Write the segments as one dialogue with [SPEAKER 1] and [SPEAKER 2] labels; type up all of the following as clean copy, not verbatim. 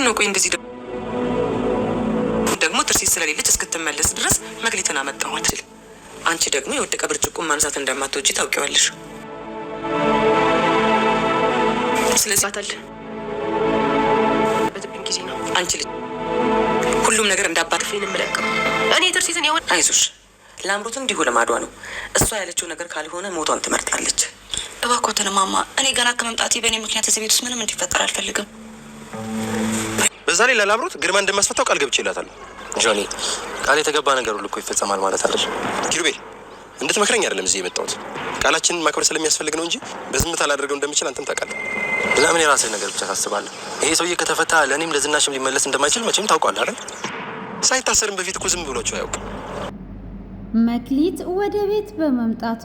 [SPEAKER 1] ነው ቆይ እንደዚህ ደግሞ ትርሲት ስለሌለች እስክትመለስ ድረስ መክሊትን አመጣኋት። አንቺ ደግሞ የወደቀ ብርጭቆ ማንሳት እንደማትወጪ ታውቂዋለሽ። ስለዚህ አታል በጥብቅ ጊዜ ነው አንቺ ልጅ ሁሉም ነገር እንዳባት ፊልም መለቀም እኔ ትርሲትን ያው አይዞሽ ላምሮት እንዲሁ ለማዷ ነው። እሷ ያለችው ነገር ካልሆነ ሞቷን ትመርጣለች።
[SPEAKER 2] እባክዎትን ማማ እኔ ገና ከመምጣቴ በእኔ ምክንያት እዚህ ቤት ውስጥ ምንም እንዲፈጠር አልፈልግም።
[SPEAKER 3] በዛ ላይ ለላምሮት ግርማ እንደማስፈታው ቃል ገብቼላታለሁ። ጆኒ ቃል የተገባ ነገር ሁሉ እኮ ይፈጸማል ማለት አይደል? ኪሩቤል እንድትመክረኝ አይደለም እዚህ የመጣሁት ቃላችንን ማክበር ስለሚያስፈልግ ነው እንጂ በዝምታ ላደርገው እንደምችል አንተም ታውቃለህ። ለምን የራስህን ነገር ብቻ ታስባለህ? ይሄ ሰውዬ ከተፈታ ለእኔም ለዝናሽም ሊመለስ እንደማይችል መቼም ታውቃለህ አይደል? ሳይታሰርም በፊት እኮ ዝም ብሏቸው አያውቅም።
[SPEAKER 4] መክሊት ወደ ቤት በመምጣቷ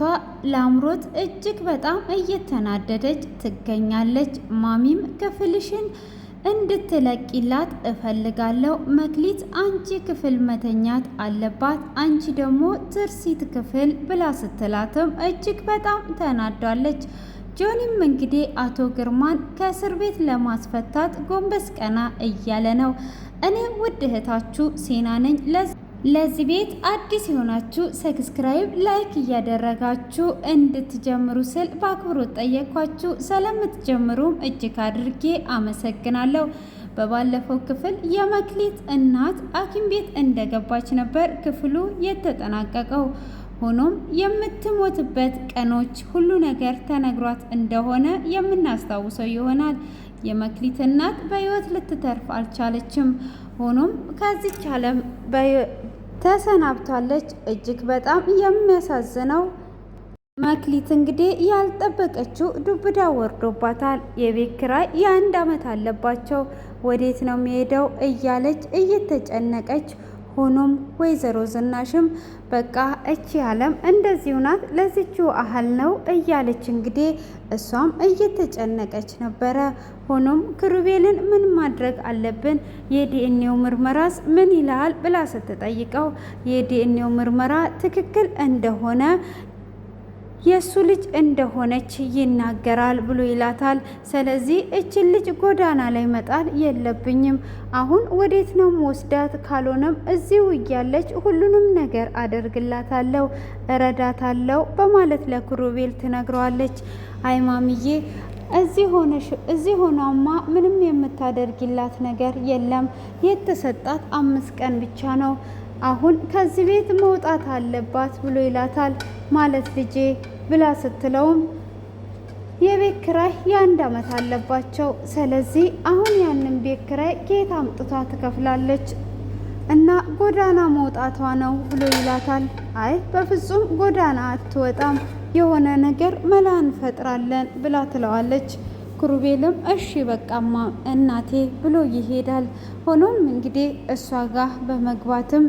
[SPEAKER 4] ላምሮት እጅግ በጣም እየተናደደች ትገኛለች። ማሚም ክፍልሽን እንድትለቂላት እፈልጋለሁ። መክሊት አንቺ ክፍል መተኛት አለባት፣ አንቺ ደግሞ ትርሲት ክፍል ብላ ስትላትም እጅግ በጣም ተናዷለች። ጆኒም እንግዲህ አቶ ግርማን ከእስር ቤት ለማስፈታት ጎንበስ ቀና እያለ ነው። እኔ ውድ እህታችሁ ሴና ነኝ። ለዚህ ቤት አዲስ የሆናችሁ ሰብስክራይብ፣ ላይክ እያደረጋችሁ እንድትጀምሩ ስል በአክብሮት ጠየኳችሁ። ስለምትጀምሩም እጅግ አድርጌ አመሰግናለሁ። በባለፈው ክፍል የመክሊት እናት ሐኪም ቤት እንደገባች ነበር ክፍሉ የተጠናቀቀው። ሆኖም የምትሞትበት ቀኖች ሁሉ ነገር ተነግሯት እንደሆነ የምናስታውሰው ይሆናል። የመክሊት እናት በሕይወት ልትተርፍ አልቻለችም። ሆኖም ከዚች ዓለም ተሰናብታለች። እጅግ በጣም የሚያሳዝነው መክሊት እንግዲህ ያልጠበቀችው ዱብዳ ወርዶባታል። የቤት ኪራይ የ1 ዓመት አለባቸው። ወዴት ነው የሚሄደው እያለች እየተጨነቀች ሆኖም ወይዘሮ ዝናሽም በቃ እቺ ዓለም እንደዚሁ ናት ለዚችው አህል ነው እያለች እንግዲህ እሷም እየተጨነቀች ነበረ። ሆኖም ክሩቤልን ምን ማድረግ አለብን የዲኤንኤው ምርመራስ ምን ይላል ብላ ስትጠይቀው የዲኤንኤው ምርመራ ትክክል እንደሆነ የሱ ልጅ እንደሆነች ይናገራል ብሎ ይላታል። ስለዚህ እችን ልጅ ጎዳና ላይ መጣል የለብኝም። አሁን ወዴት ነው ወስዳት? ካልሆነም እዚሁ እያለች ሁሉንም ነገር አደርግላታለሁ፣ እረዳታለሁ በማለት ለክሩቤል ትነግረዋለች። አይ ማሚዬ እዚህ ሆኗማ ምንም የምታደርጊላት ነገር የለም። የተሰጣት 5 ቀን ብቻ ነው። አሁን ከዚህ ቤት መውጣት አለባት ብሎ ይላታል። ማለት ልጄ ብላ ስትለውም የቤት ኪራይ የ1 ዓመት አለባቸው። ስለዚህ አሁን ያንን ቤት ኪራይ ከየት አምጥታ ትከፍላለች እና ጎዳና መውጣቷ ነው ብሎ ይላታል። አይ በፍጹም ጎዳና አትወጣም፣ የሆነ ነገር መላ እንፈጥራለን ብላ ትለዋለች። ክሩቤልም እሺ በቃማ እናቴ ብሎ ይሄዳል። ሆኖም እንግዲህ እሷ ጋር በመግባትም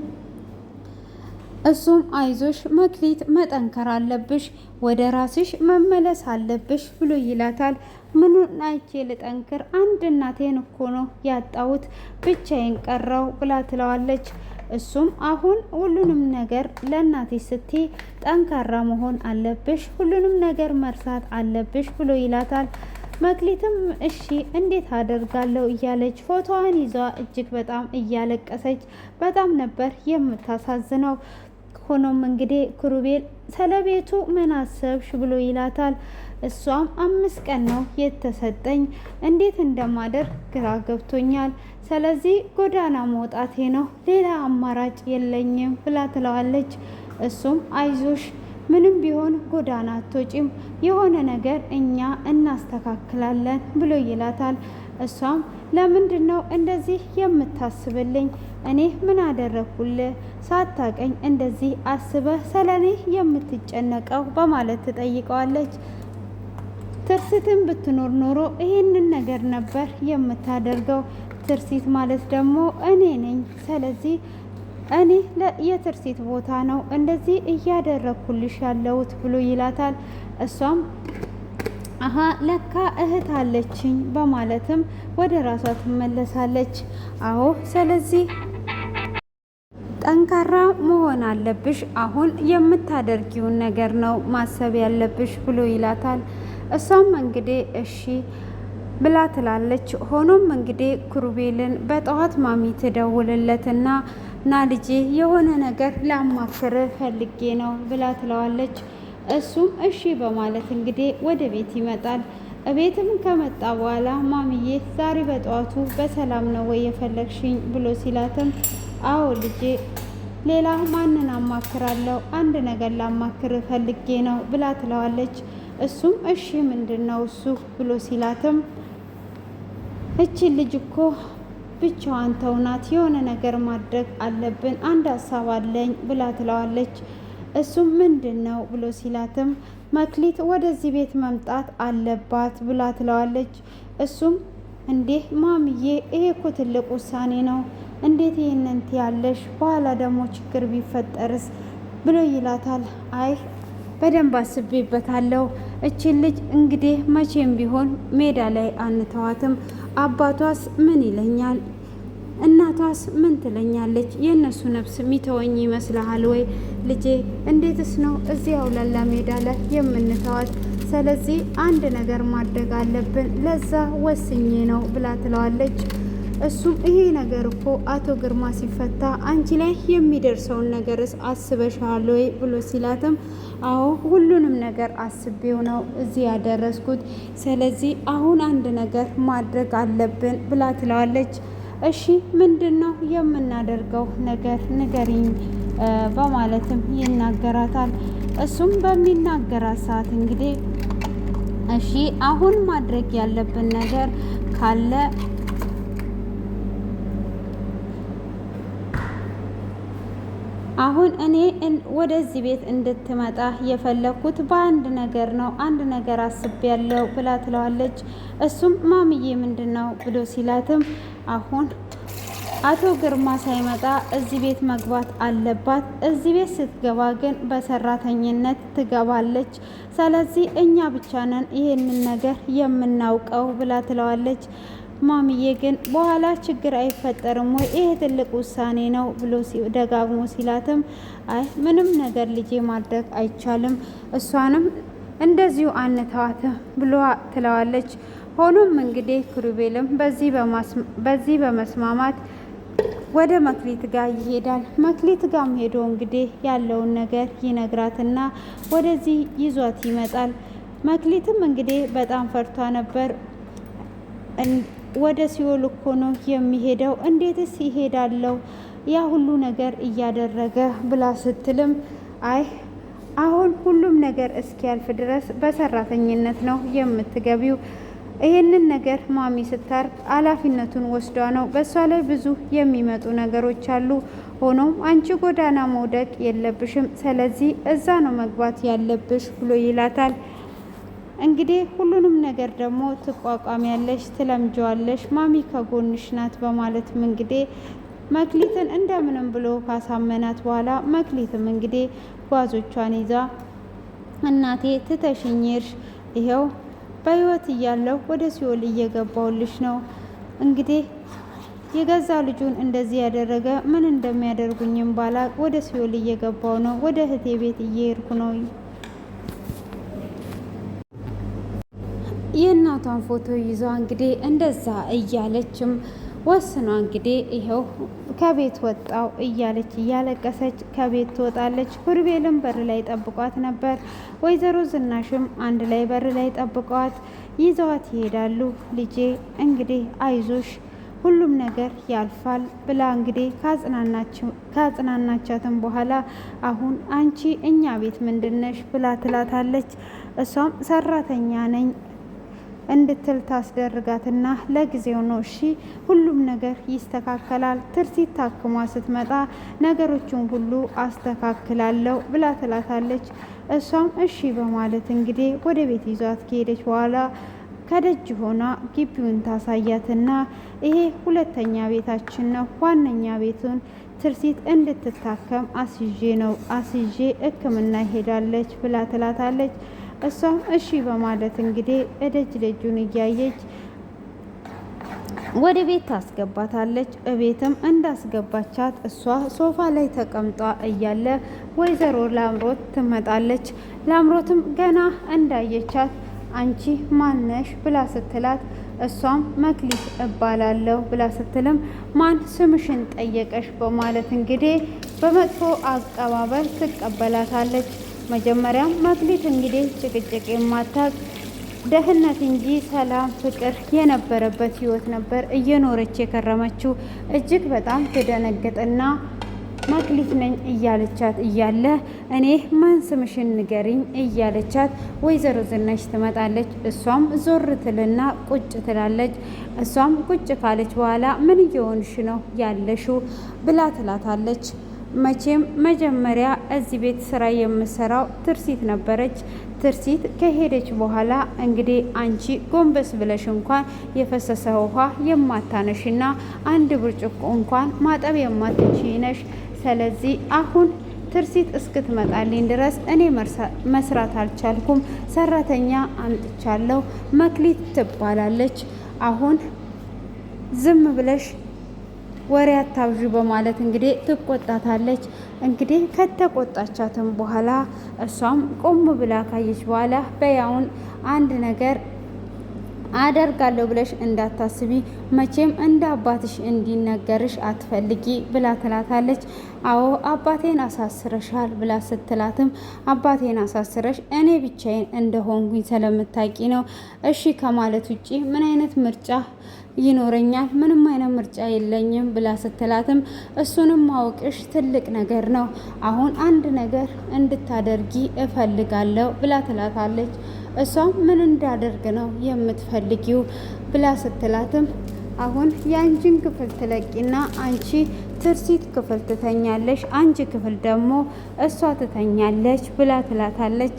[SPEAKER 4] እሱም አይዞሽ መክሊት መጠንከር አለብሽ፣ ወደ ራስሽ መመለስ አለብሽ ብሎ ይላታል። ምኑን አይቼ ልጠንክር? አንድ እናቴን እኮ ነው ያጣሁት፣ ብቻዬን ቀረው ብላ ትለዋለች። እሱም አሁን ሁሉንም ነገር ለእናቴ ስትይ ጠንካራ መሆን አለብሽ፣ ሁሉንም ነገር መርሳት አለብሽ ብሎ ይላታል። መክሊትም እሺ እንዴት አደርጋለሁ እያለች ፎቶዋን ይዟ እጅግ በጣም እያለቀሰች በጣም ነበር የምታሳዝነው። ሆኖም እንግዲህ ክሩቤል ስለቤቱ ምን አሰብሽ ብሎ ይላታል። እሷም 5 ቀን ነው የተሰጠኝ፣ እንዴት እንደማደርግ ግራ ገብቶኛል። ስለዚህ ጎዳና መውጣቴ ነው፣ ሌላ አማራጭ የለኝም ብላ ትለዋለች። እሱም አይዞሽ ምንም ቢሆን ጎዳና አትወጪም፣ የሆነ ነገር እኛ እናስተካክላለን ብሎ ይላታል። እሷም ለምንድን ነው እንደዚህ የምታስብልኝ? እኔ ምን አደረኩልህ? ሳታቀኝ እንደዚህ አስበህ ስለኔ የምትጨነቀው በማለት ትጠይቀዋለች። ትርሲትን ብትኖር ኖሮ ይህንን ነገር ነበር የምታደርገው። ትርሲት ማለት ደግሞ እኔ ነኝ። ስለዚህ እኔ የትርሲት ቦታ ነው እንደዚህ እያደረኩልሽ ያለሁት ብሎ ይላታል። እሷም አሀ ለካ እህት አለችኝ በማለትም ወደ ራሷ ትመለሳለች። አዎ ስለዚህ ጠንካራ መሆን አለብሽ፣ አሁን የምታደርጊውን ነገር ነው ማሰብ ያለብሽ ብሎ ይላታል። እሷም እንግዲህ እሺ ብላ ትላለች። ሆኖም እንግዲህ ክሩቤልን በጠዋት ማሚ ትደውልለትና ና ልጄ የሆነ ነገር ላማክር ፈልጌ ነው ብላ ትለዋለች። እሱም እሺ በማለት እንግዲህ ወደ ቤት ይመጣል። ቤትም ከመጣ በኋላ ማሚዬ ዛሬ በጠዋቱ በሰላም ነው ወይ የፈለግሽኝ ብሎ ሲላትም አዎ ልጄ ሌላ ማንን አማክራለሁ? አንድ ነገር ላማክር ፈልጌ ነው ብላ ትለዋለች። እሱም እሺ ምንድን ነው እሱ ብሎ ሲላትም እቺ ልጅ እኮ ብቻዋን ተውናት፣ የሆነ ነገር ማድረግ አለብን፣ አንድ ሀሳብ አለኝ ብላ ትለዋለች። እሱም ምንድን ነው ብሎ ሲላትም መክሊት ወደዚህ ቤት መምጣት አለባት ብላ ትለዋለች። እሱም እንዴ ማምዬ ይሄ እኮ ትልቅ ውሳኔ ነው፣ እንዴት ይህንን ትያለሽ? በኋላ ደግሞ ችግር ቢፈጠርስ ብሎ ይላታል። አይ በደንብ አስቤበታለሁ። እችን ልጅ እንግዲህ መቼም ቢሆን ሜዳ ላይ አንተዋትም። አባቷስ ምን ይለኛል? እናቷስ ምን ትለኛለች? የእነሱ ነፍስ ሚተወኝ ይመስልሃል ወይ? ልጄ እንዴትስ ነው እዚህ አውላላ ሜዳ ላይ የምንተዋት? ስለዚህ አንድ ነገር ማድረግ አለብን፣ ለዛ ወስኜ ነው ብላ ትለዋለች። እሱም ይሄ ነገር እኮ አቶ ግርማ ሲፈታ አንቺ ላይ የሚደርሰውን ነገርስ አስበሻል ወይ ብሎ ሲላትም አዎ ሁሉንም ነገር አስቤው ነው እዚህ ያደረስኩት፣ ስለዚህ አሁን አንድ ነገር ማድረግ አለብን ብላ ትለዋለች። እሺ ምንድን ነው የምናደርገው ነገር ንገሪኝ በማለትም ይናገራታል። እሱም በሚናገራት ሰዓት እንግዲህ እሺ አሁን ማድረግ ያለብን ነገር ካለ አሁን እኔ ወደዚህ ቤት እንድትመጣ የፈለኩት በአንድ ነገር ነው፣ አንድ ነገር አስቤያለሁ ብላ ትለዋለች። እሱም ማምዬ ምንድን ነው ብሎ ሲላትም አሁን አቶ ግርማ ሳይመጣ እዚህ ቤት መግባት አለባት። እዚህ ቤት ስትገባ ግን በሰራተኝነት ትገባለች። ስለዚህ እኛ ብቻ ነን ይሄንን ነገር የምናውቀው ብላ ትለዋለች። ማሚዬ ግን በኋላ ችግር አይፈጠርም ወይ? ይሄ ትልቅ ውሳኔ ነው ብሎ ደጋግሞ ሲላትም አይ ምንም ነገር ልጄ ማድረግ አይቻልም፣ እሷንም እንደዚሁ አንተዋትም ብሎ ትለዋለች። ሆኖም እንግዲህ ክሩቤልም በዚህ በመስማማት ወደ መክሊት ጋር ይሄዳል። መክሊት ጋርም ሄዶ እንግዲህ ያለውን ነገር ይነግራትና ወደዚህ ይዟት ይመጣል። መክሊትም እንግዲህ በጣም ፈርቷ ነበር። ወደ ሲኦል እኮ ነው የሚሄደው፣ እንዴትስ ይሄዳለው ያ ሁሉ ነገር እያደረገ ብላ ስትልም አይ አሁን ሁሉም ነገር እስኪያልፍ ድረስ በሰራተኝነት ነው የምትገቢው። ይህንን ነገር ማሚ ስታርግ ኃላፊነቱን ወስዷ ነው። በእሷ ላይ ብዙ የሚመጡ ነገሮች አሉ። ሆኖም አንቺ ጎዳና መውደቅ የለብሽም፣ ስለዚህ እዛ ነው መግባት ያለብሽ ብሎ ይላታል። እንግዲህ ሁሉንም ነገር ደግሞ ትቋቋሚያለሽ፣ ትለምጀዋለሽ፣ ማሚ ከጎንሽ ናት በማለትም እንግዲህ መክሊትን እንደምንም ብሎ ካሳመናት በኋላ መክሊትም እንግዲህ ጓዞቿን ይዛ እናቴ ትተሽኝርሽ ይኸው በህይወት እያለሁ ወደ ሲኦል እየገባውልሽ ነው። እንግዲህ የገዛ ልጁን እንደዚህ ያደረገ ምን እንደሚያደርጉኝም ባላቅ ወደ ሲኦል እየገባው ነው። ወደ እህቴ ቤት እየሄድኩ ነው። የእናቷን ፎቶ ይዟ እንግዲህ እንደዛ እያለችም ወስኗ እንግዲህ ይኸው ከቤት ወጣው እያለች እያለቀሰች ከቤት ትወጣለች። ኩርቤልም በር ላይ ጠብቋት ነበር። ወይዘሮ ዝናሽም አንድ ላይ በር ላይ ጠብቋት ይዘዋት ይሄዳሉ። ልጄ እንግዲህ አይዞሽ ሁሉም ነገር ያልፋል ብላ እንግዲህ ካጽናናቻትም በኋላ አሁን አንቺ እኛ ቤት ምንድነሽ ብላ ትላታለች። እሷም ሰራተኛ ነኝ እንድትል ታስደርጋትና ለጊዜው ነው እሺ ሁሉም ነገር ይስተካከላል፣ ትርሲት ታክሟ ስትመጣ ነገሮችን ሁሉ አስተካክላለሁ ብላ ትላታለች። እሷም እሺ በማለት እንግዲህ ወደ ቤት ይዟት ከሄደች በኋላ ከደጅ ሆና ግቢውን ታሳያትና ይሄ ሁለተኛ ቤታችን ነው፣ ዋነኛ ቤቱን ትርሲት እንድትታከም አስይዤ ሕክምና ሄዳለች ብላ ትላታለች። እሷም እሺ በማለት እንግዲህ እደጅ ደጁን እያየች ወደ ቤት ታስገባታለች። እቤትም እንዳስገባቻት እሷ ሶፋ ላይ ተቀምጧ እያለ ወይዘሮ ላምሮት ትመጣለች። ላምሮትም ገና እንዳየቻት አንቺ ማነሽ ብላ ስትላት እሷም መክሊት እባላለሁ ብላ ስትልም ማን ስምሽን ጠየቀሽ በማለት እንግዲህ በመጥፎ አቀባበል ትቀበላታለች። መጀመሪያም መክሊት እንግዲህ ጭቅጭቅ የማታውቅ ደህንነት እንጂ ሰላም ፍቅር የነበረበት ህይወት ነበር እየኖረች የከረመችው። እጅግ በጣም ትደነግጥና መክሊት ነኝ እያለቻት እያለ እኔ ማን ስምሽን ንገሪኝ እያለቻት ወይዘሮ ዝናሽ ትመጣለች። እሷም ዞር ትልና ቁጭ ትላለች። እሷም ቁጭ ካለች በኋላ ምን እየሆንሽ ነው ያለሽው ብላ ትላታለች። መቼም መጀመሪያ እዚህ ቤት ስራ የምሰራው ትርሲት ነበረች። ትርሲት ከሄደች በኋላ እንግዲህ አንቺ ጎንበስ ብለሽ እንኳን የፈሰሰ ውሃ የማታነሽና አንድ ብርጭቆ እንኳን ማጠብ የማትችይ ነሽ። ስለዚህ አሁን ትርሲት እስክትመጣልኝ ድረስ እኔ መስራት አልቻልኩም። ሰራተኛ አምጥቻለሁ። መክሊት ትባላለች። አሁን ዝም ብለሽ ወሬ አታብዥ በማለት እንግዲህ ትቆጣታለች። እንግዲህ ከተቆጣቻትም በኋላ እሷም ቆም ብላ ካየች በኋላ በያውን አንድ ነገር አደርጋለሁ ብለሽ እንዳታስቢ፣ መቼም እንደ አባትሽ እንዲነገርሽ አትፈልጊ ብላ ትላታለች። አዎ አባቴን አሳስረሻል ብላ ስትላትም አባቴን አሳስረሽ እኔ ብቻዬን እንደሆንኩኝ ስለምታቂ ነው እሺ ከማለት ውጪ ምን አይነት ምርጫ ይኖረኛል? ምንም አይነት ምርጫ የለኝም ብላ ስትላትም እሱንም ማወቅሽ ትልቅ ነገር ነው። አሁን አንድ ነገር እንድታደርጊ እፈልጋለሁ ብላ ትላታለች። እሷም ምን እንዳደርግ ነው የምትፈልጊው ብላ ስትላትም አሁን የአንቺን ክፍል ትለቂና አንቺ ትርሲት ክፍል ትተኛለሽ፣ አንቺ ክፍል ደግሞ እሷ ትተኛለች ብላ ትላታለች።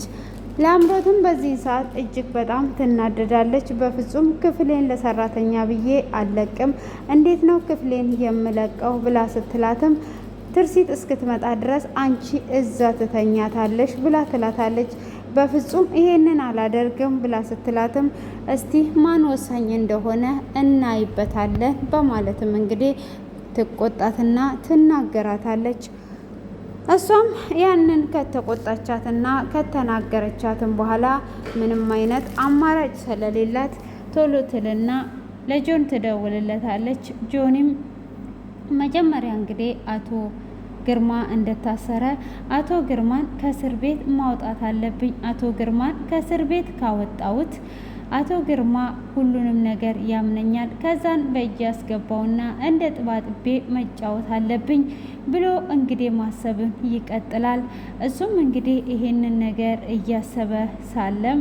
[SPEAKER 4] ለአምሮትም በዚህ ሰዓት እጅግ በጣም ትናደዳለች። በፍጹም ክፍሌን ለሰራተኛ ብዬ አልለቅም፣ እንዴት ነው ክፍሌን የምለቀው ብላ ስትላትም ትርሲት እስክትመጣ ድረስ አንቺ እዛ ትተኛታለሽ ብላ ትላታለች። በፍጹም ይሄንን አላደርግም ብላ ስትላትም እስቲ ማን ወሳኝ እንደሆነ እናይበታለን በማለትም እንግዲህ ትቆጣትና ትናገራታለች። እሷም ያንን ከተቆጣቻትና ከተናገረቻትም በኋላ ምንም አይነት አማራጭ ስለሌላት ቶሎ ትልና ለጆን ትደውልለታለች። ጆንም መጀመሪያ እንግዲህ አቶ ግርማ እንደታሰረ አቶ ግርማን ከእስር ቤት ማውጣት አለብኝ። አቶ ግርማን ከእስር ቤት ካወጣሁት አቶ ግርማ ሁሉንም ነገር ያምነኛል። ከዛን በእጅ ያስገባውና እንደ ጥባጥቤ መጫወት አለብኝ ብሎ እንግዲህ ማሰብን ይቀጥላል። እሱም እንግዲህ ይሄንን ነገር እያሰበ ሳለም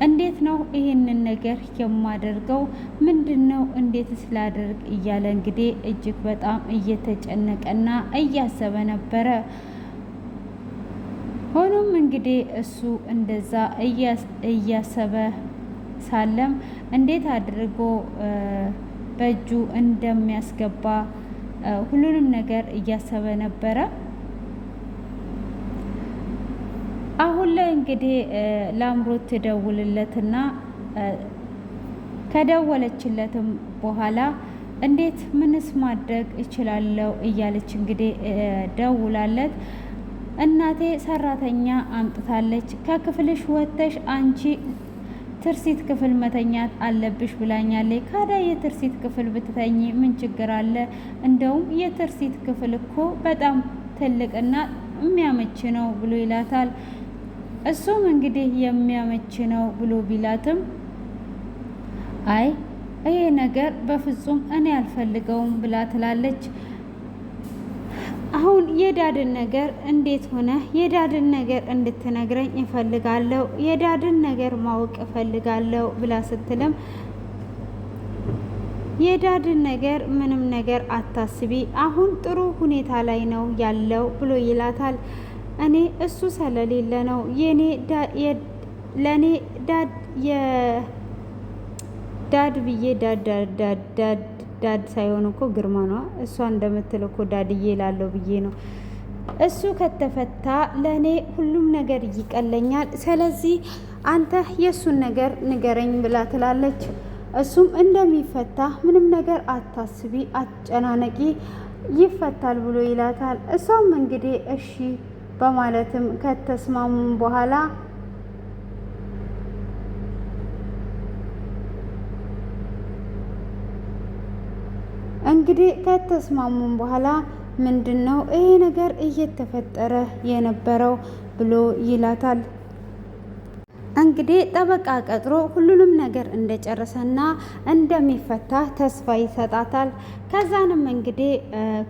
[SPEAKER 4] እንዴት ነው ይሄንን ነገር የማደርገው? ምንድነው? እንዴትስ ላደርግ? እያለ እንግዲህ እጅግ በጣም እየተጨነቀና እያሰበ ነበረ። ሆኖም እንግዲህ እሱ እንደዛ እያሰበ ሳለም እንዴት አድርጎ በእጁ እንደሚያስገባ ሁሉንም ነገር እያሰበ ነበረ። አሁን ላይ እንግዲህ ለአምሮት ትደውልለትና ከደወለችለትም በኋላ እንዴት ምንስ ማድረግ እችላለሁ እያለች እንግዲህ ደውላለት እናቴ ሰራተኛ አምጥታለች፣ ከክፍልሽ ወጥተሽ አንቺ ትርሲት ክፍል መተኛት አለብሽ ብላኛለች። ካዳ የትርሲት ክፍል ብትተኝ ምን ችግር አለ? እንደውም የትርሲት ክፍል እኮ በጣም ትልቅና የሚያመች ነው ብሎ ይላታል። እሱም እንግዲህ የሚያመች ነው ብሎ ቢላትም አይ ይሄ ነገር በፍጹም እኔ አልፈልገውም ብላ ትላለች። አሁን የዳድን ነገር እንዴት ሆነ? የዳድን ነገር እንድትነግረኝ እፈልጋለሁ፣ የዳድን ነገር ማወቅ እፈልጋለሁ ብላ ስትልም የዳድን ነገር ምንም ነገር አታስቢ፣ አሁን ጥሩ ሁኔታ ላይ ነው ያለው ብሎ ይላታል። እኔ እሱ ስለሌለ ነው ለእኔ ዳድ ብዬ ዳድ ሳይሆን እኮ ግርማ ነዋ። እሷ እንደምትል እኮ ዳድዬ ላለው ብዬ ነው። እሱ ከተፈታ ለእኔ ሁሉም ነገር ይቀለኛል። ስለዚህ አንተ የእሱን ነገር ንገረኝ ብላ ትላለች። እሱም እንደሚፈታ ምንም ነገር አታስቢ፣ አትጨናነቂ፣ ይፈታል ብሎ ይላታል። እሷም እንግዲህ እሺ በማለትም ከተስማሙም በኋላ እንግዲህ ከተስማሙም በኋላ ምንድነው ይሄ ነገር እየተፈጠረ የነበረው ብሎ ይላታል። እንግዲህ ጠበቃ ቀጥሮ ሁሉንም ነገር እንደጨረሰና እንደሚፈታ ተስፋ ይሰጣታል። ከዛንም እንግዲህ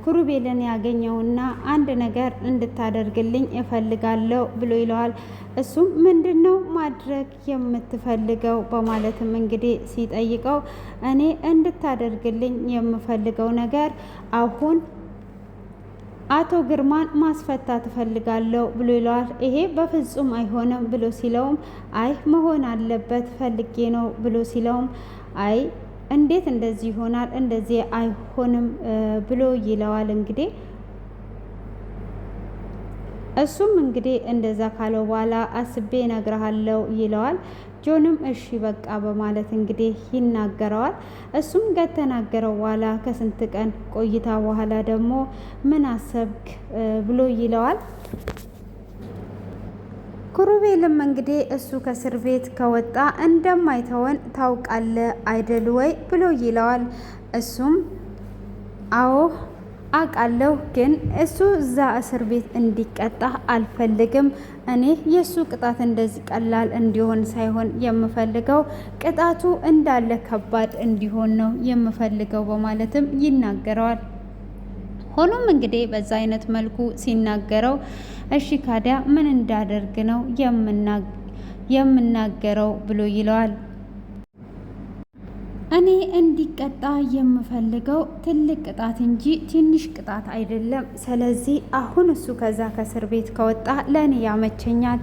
[SPEAKER 4] ኩሩቤልን ያገኘውና አንድ ነገር እንድታደርግልኝ እፈልጋለሁ ብሎ ይለዋል። እሱም ምንድነው ማድረግ የምትፈልገው በማለትም እንግዲህ ሲጠይቀው እኔ እንድታደርግልኝ የምፈልገው ነገር አሁን አቶ ግርማን ማስፈታት እፈልጋለሁ ብሎ ይለዋል። ይሄ በፍጹም አይሆንም ብሎ ሲለውም አይ መሆን አለበት ፈልጌ ነው ብሎ ሲለውም አይ እንዴት እንደዚህ ይሆናል? እንደዚህ አይሆንም ብሎ ይለዋል። እንግዲህ እሱም እንግዲህ እንደዛ ካለው በኋላ አስቤ እነግርሃለሁ ይለዋል። ጆንም እሺ በቃ በማለት እንግዲህ ይናገረዋል። እሱም ከተናገረው በኋላ ከስንት ቀን ቆይታ በኋላ ደግሞ ምን አሰብክ ብሎ ይለዋል። ኩሩቤልም እንግዲህ እሱ ከእስር ቤት ከወጣ እንደማይተወን ታውቃለህ አይደል ወይ ብሎ ይለዋል። እሱም አዎ አውቃለሁ፣ ግን እሱ እዛ እስር ቤት እንዲቀጣ አልፈልግም። እኔ የእሱ ቅጣት እንደዚህ ቀላል እንዲሆን ሳይሆን የምፈልገው ቅጣቱ እንዳለ ከባድ እንዲሆን ነው የምፈልገው በማለትም ይናገረዋል። ሆኖም እንግዲህ በዛ አይነት መልኩ ሲናገረው እሺ ካዲያ ምን እንዳደርግ ነው የምናገረው ብሎ ይለዋል። እኔ እንዲቀጣ የምፈልገው ትልቅ ቅጣት እንጂ ትንሽ ቅጣት አይደለም። ስለዚህ አሁን እሱ ከዛ ከእስር ቤት ከወጣ ለእኔ ያመቸኛል።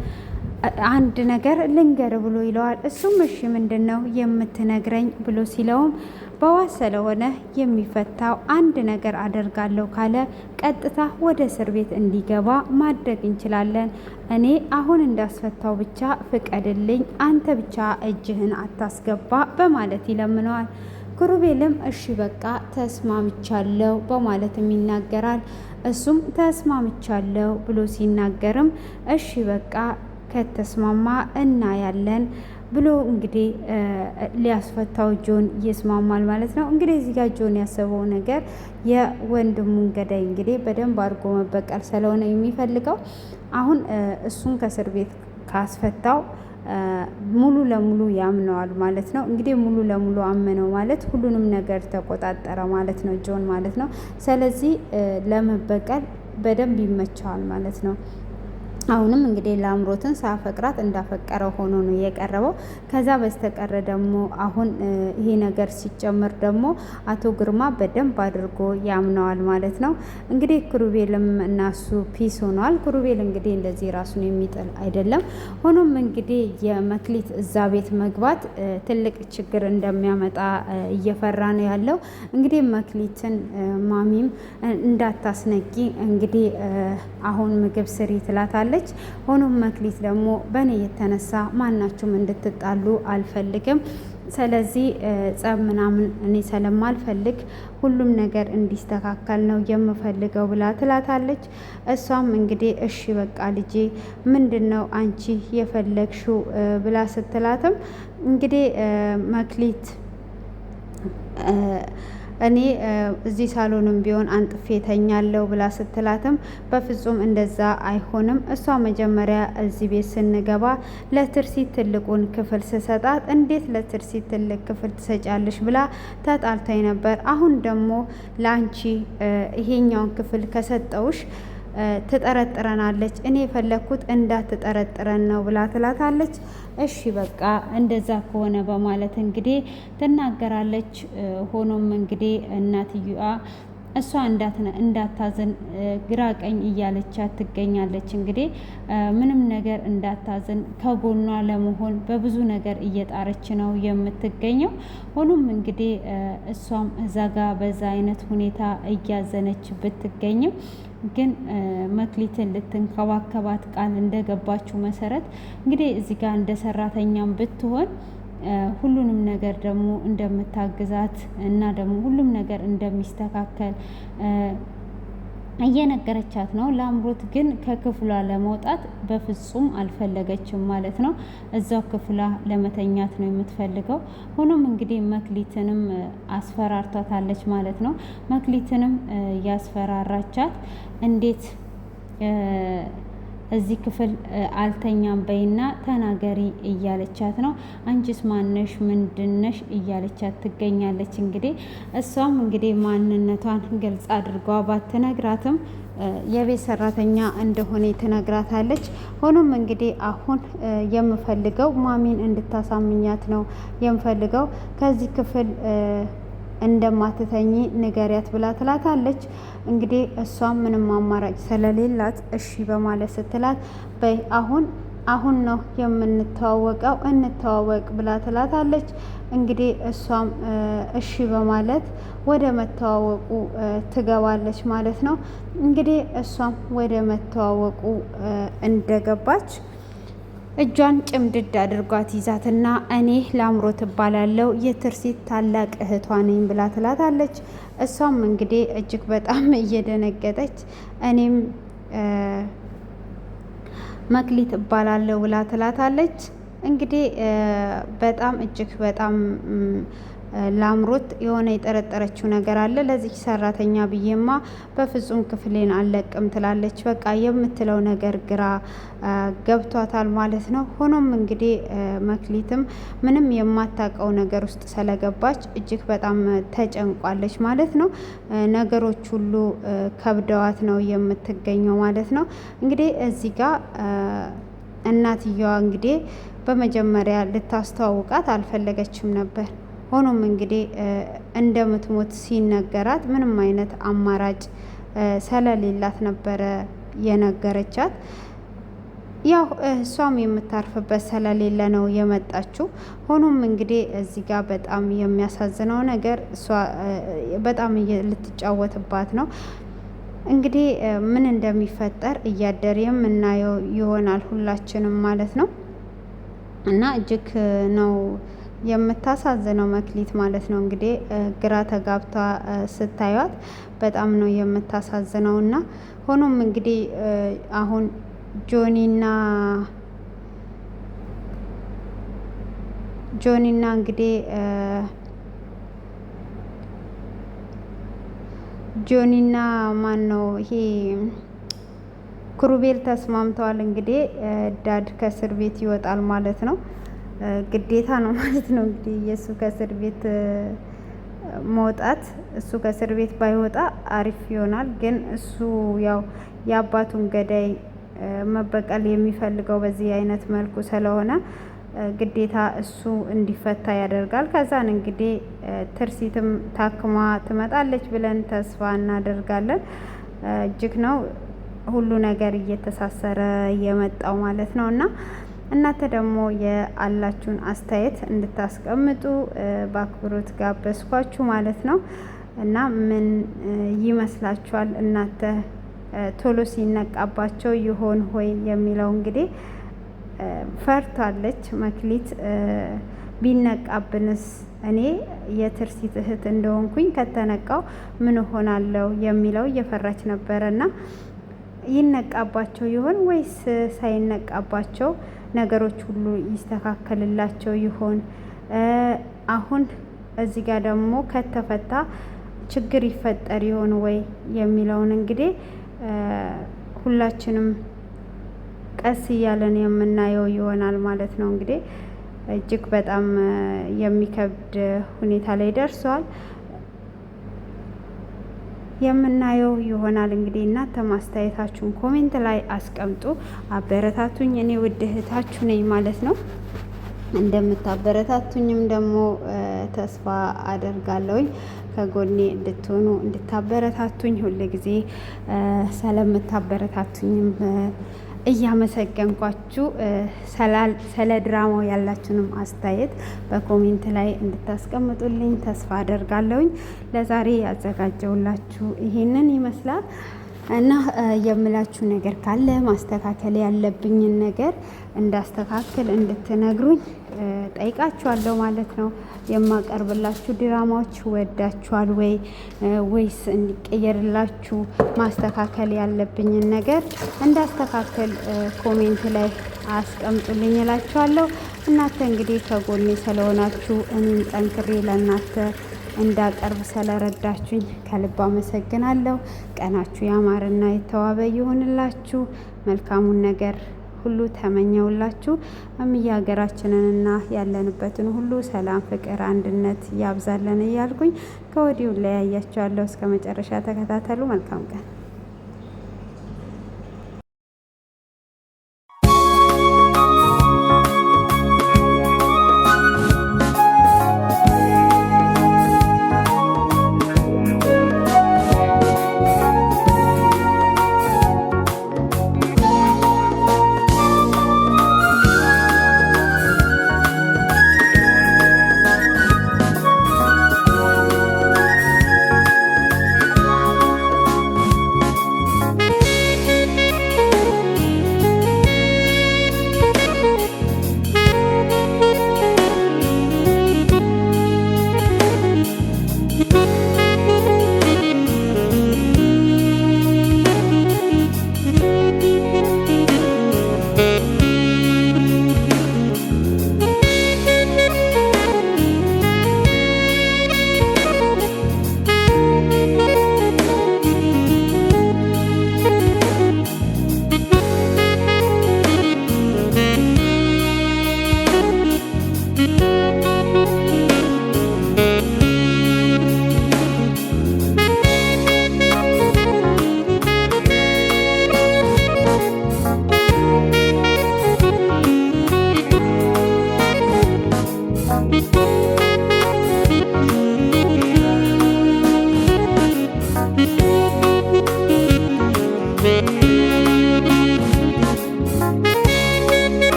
[SPEAKER 4] አንድ ነገር ልንገር ብሎ ይለዋል። እሱም እሺ ምንድን ነው የምትነግረኝ ብሎ ሲለውም በዋስ ስለሆነ የሚፈታው አንድ ነገር አደርጋለሁ ካለ ቀጥታ ወደ እስር ቤት እንዲገባ ማድረግ እንችላለን። እኔ አሁን እንዳስፈታው ብቻ ፍቀድልኝ፣ አንተ ብቻ እጅህን አታስገባ በማለት ይለምነዋል። ኩሩቤልም እሺ በቃ ተስማምቻለሁ በማለትም ይናገራል። እሱም ተስማምቻለሁ ብሎ ሲናገርም እሺ በቃ ከተስማማ እናያለን ብሎ እንግዲህ ሊያስፈታው ጆን ይስማማል ማለት ነው። እንግዲህ እዚህ ጋር ጆን ያሰበው ነገር የወንድሙን ገዳይ እንግዲህ በደንብ አድርጎ መበቀል ስለሆነ የሚፈልገው አሁን እሱን ከእስር ቤት ካስፈታው ሙሉ ለሙሉ ያምነዋል ማለት ነው። እንግዲህ ሙሉ ለሙሉ አመነው ማለት ሁሉንም ነገር ተቆጣጠረ ማለት ነው ጆን ማለት ነው። ስለዚህ ለመበቀል በደንብ ይመቸዋል ማለት ነው። አሁንም እንግዲህ ለአምሮትን ሳፈቅራት እንዳፈቀረው ሆኖ ነው የቀረበው። ከዛ በስተቀረ ደግሞ አሁን ይሄ ነገር ሲጨመር ደግሞ አቶ ግርማ በደንብ አድርጎ ያምነዋል ማለት ነው። እንግዲህ ኩሩቤልም እናሱ ፒስ ሆነዋል። ኩሩቤል እንግዲህ እንደዚህ ራሱን የሚጥል አይደለም። ሆኖም እንግዲህ የመክሊት እዛ ቤት መግባት ትልቅ ችግር እንደሚያመጣ እየፈራ ነው ያለው። እንግዲህ መክሊትን ማሚም እንዳታስነቂ እንግዲህ አሁን ምግብ ስሪ ትላታለች። ሆኖም መክሊት ደግሞ በእኔ የተነሳ ማናችሁም እንድትጣሉ አልፈልግም። ስለዚህ ጸብ ምናምን እኔ ስለማልፈልግ ሁሉም ነገር እንዲስተካከል ነው የምፈልገው ብላ ትላታለች። እሷም እንግዲህ እሺ በቃ ልጄ ምንድን ነው አንቺ የፈለግሽው ብላ ስትላትም እንግዲህ መክሊት እኔ እዚህ ሳሎንም ቢሆን አንጥፌ ተኛለሁ ብላ ስትላትም በፍጹም እንደዛ አይሆንም። እሷ መጀመሪያ እዚህ ቤት ስንገባ ለትርሲት ትልቁን ክፍል ስሰጣት እንዴት ለትርሲት ትልቅ ክፍል ትሰጫለሽ ብላ ተጣልታኝ ነበር። አሁን ደግሞ ለአንቺ ይሄኛውን ክፍል ከሰጠውሽ ትጠረጥረናለች። እኔ የፈለግኩት እንዳትጠረጥረን ነው ብላ ትላታለች። እሺ በቃ እንደዛ ከሆነ በማለት እንግዲህ ትናገራለች። ሆኖም እንግዲህ እናትየዋ እሷ እንዳታዝን ግራ ቀኝ እያለቻት ትገኛለች። እንግዲህ ምንም ነገር እንዳታዝን ከጎኗ ለመሆን በብዙ ነገር እየጣረች ነው የምትገኘው። ሆኖም እንግዲህ እሷም እዛ ጋ በዛ አይነት ሁኔታ እያዘነች ብትገኝም ግን መክሊትን ልትንከባከባት ቃል እንደገባችው መሰረት እንግዲህ እዚህ ጋር እንደ ሰራተኛም ብትሆን ሁሉንም ነገር ደግሞ እንደምታግዛት እና ደግሞ ሁሉም ነገር እንደሚስተካከል እየነገረቻት ነው። ላምሮት ግን ከክፍሏ ለመውጣት በፍጹም አልፈለገችም ማለት ነው። እዛው ክፍሏ ለመተኛት ነው የምትፈልገው። ሆኖም እንግዲህ መክሊትንም አስፈራርታታለች ማለት ነው። መክሊትንም ያስፈራራቻት እንዴት እዚህ ክፍል አልተኛም በይና ተናገሪ እያለቻት ነው። አንቺስ ማነሽ ምንድነሽ እያለቻት ትገኛለች። እንግዲህ እሷም እንግዲህ ማንነቷን ግልጽ አድርጓ ባትነግራትም የቤት ሰራተኛ እንደሆነ ትነግራታለች። ሆኖም እንግዲህ አሁን የምፈልገው ማሚን እንድታሳምኛት ነው የምፈልገው ከዚህ ክፍል እንደማትተኝ ንገሪያት ብላ ትላታለች። እንግዲህ እሷም ምንም አማራጭ ስለሌላት እሺ በማለት ስትላት በይ አሁን ነው የምንተዋወቀው እንተዋወቅ ብላ ትላታለች። እንግዲህ እሷም እሺ በማለት ወደ መተዋወቁ ትገባለች ማለት ነው። እንግዲህ እሷም ወደ መተዋወቁ እንደገባች እጇን ጭምድድ አድርጓት ይዛትና እኔ ላምሮት እባላለሁ የትርሲት ታላቅ እህቷ ነኝ ብላ ትላታለች። እሷም እንግዲህ እጅግ በጣም እየደነገጠች እኔም መክሊት እባላለሁ ብላ ትላታለች። እንግዲህ በጣም እጅግ በጣም ላምሮት የሆነ የጠረጠረችው ነገር አለ። ለዚህ ሰራተኛ ብዬማ በፍጹም ክፍሌን አልለቅም ትላለች። በቃ የምትለው ነገር ግራ ገብቷታል ማለት ነው። ሆኖም እንግዲህ መክሊትም ምንም የማታውቀው ነገር ውስጥ ስለገባች እጅግ በጣም ተጨንቋለች ማለት ነው። ነገሮች ሁሉ ከብደዋት ነው የምትገኘው ማለት ነው። እንግዲህ እዚህ ጋር እናትየዋ እንግዲህ በመጀመሪያ ልታስተዋውቃት አልፈለገችም ነበር። ሆኖም እንግዲህ እንደምትሞት ሲነገራት ምንም አይነት አማራጭ ስለሌላት ነበረ የነገረቻት። ያው እሷም የምታርፍበት ስለሌለ ነው የመጣችው። ሆኖም እንግዲህ እዚህ ጋር በጣም የሚያሳዝነው ነገር እሷ በጣም ልትጫወትባት ነው። እንግዲህ ምን እንደሚፈጠር እያደር የምናየው ይሆናል ሁላችንም ማለት ነው። እና እጅግ ነው የምታሳዝነው መክሊት ማለት ነው። እንግዲህ ግራ ተጋብታ ስታዩት በጣም ነው የምታሳዝነው። እና ሆኖም እንግዲህ አሁን ጆኒና እንግዲህ ጆኒና ማን ነው ይሄ ክሩቤል ተስማምተዋል። እንግዲህ ዳድ ከእስር ቤት ይወጣል ማለት ነው። ግዴታ ነው ማለት ነው። እንግዲህ የእሱ ከእስር ቤት መውጣት እሱ ከእስር ቤት ባይወጣ አሪፍ ይሆናል። ግን እሱ ያው የአባቱን ገዳይ መበቀል የሚፈልገው በዚህ አይነት መልኩ ስለሆነ ግዴታ እሱ እንዲፈታ ያደርጋል። ከዛን እንግዲህ ትርሲትም ታክማ ትመጣለች ብለን ተስፋ እናደርጋለን። እጅግ ነው ሁሉ ነገር እየተሳሰረ የመጣው ማለት ነው። እና እናንተ ደግሞ የአላችሁን አስተያየት እንድታስቀምጡ በአክብሮት ጋበዝኳችሁ ማለት ነው። እና ምን ይመስላችኋል እናንተ ቶሎ ሲነቃባቸው ይሆን ሆይ የሚለው እንግዲህ ፈርታለች መክሊት። ቢነቃብንስ እኔ የትርሲት እህት እንደሆንኩኝ ከተነቃው ምን ሆናለው የሚለው እየፈራች ነበረና ይነቃባቸው ይሆን ወይስ ሳይነቃባቸው ነገሮች ሁሉ ይስተካከልላቸው ይሆን? አሁን እዚህ ጋር ደግሞ ከተፈታ ችግር ይፈጠር ይሆን ወይ የሚለውን እንግዲህ ሁላችንም ቀስ እያለን የምናየው ይሆናል ማለት ነው። እንግዲህ እጅግ በጣም የሚከብድ ሁኔታ ላይ ደርሷል። የምናየው ይሆናል እንግዲህ እናንተ ማስተያየታችሁን ኮሜንት ላይ አስቀምጡ፣ አበረታቱኝ። እኔ ውድ እህታችሁ ነኝ ማለት ነው። እንደምታበረታቱኝም ደግሞ ተስፋ አደርጋለሁኝ። ከጎኔ እንድትሆኑ እንድታበረታቱኝ ሁል ጊዜ ስለምታበረታቱኝም እያመሰገንኳችሁ ስለ ድራማው ያላችሁንም አስተያየት በኮሜንት ላይ እንድታስቀምጡልኝ ተስፋ አደርጋለሁኝ። ለዛሬ ያዘጋጀውላችሁ ይሄንን ይመስላል። እና የምላችሁ ነገር ካለ ማስተካከል ያለብኝን ነገር እንዳስተካከል እንድትነግሩኝ ጠይቃችኋለሁ ማለት ነው። የማቀርብላችሁ ድራማዎች ወዳችኋል ወይስ እንዲቀየርላችሁ ማስተካከል ያለብኝን ነገር እንዳስተካከል ኮሜንት ላይ አስቀምጡልኝ እላችኋለሁ። እናንተ እንግዲህ ከጎኔ ስለሆናችሁ እኔም ጠንክሬ ለእናንተ እንዳቀርብ ስለረዳችሁኝ ከልብ አመሰግናለሁ። ቀናችሁ ያማረና የተዋበ ይሁንላችሁ። መልካሙን ነገር ሁሉ ተመኘውላችሁ። እምዬ ሀገራችንንና ያለንበትን ሁሉ ሰላም፣ ፍቅር፣ አንድነት ያብዛለን እያልኩኝ ከወዲሁ ለያያችኋለሁ። እስከ መጨረሻ ተከታተሉ። መልካም ቀን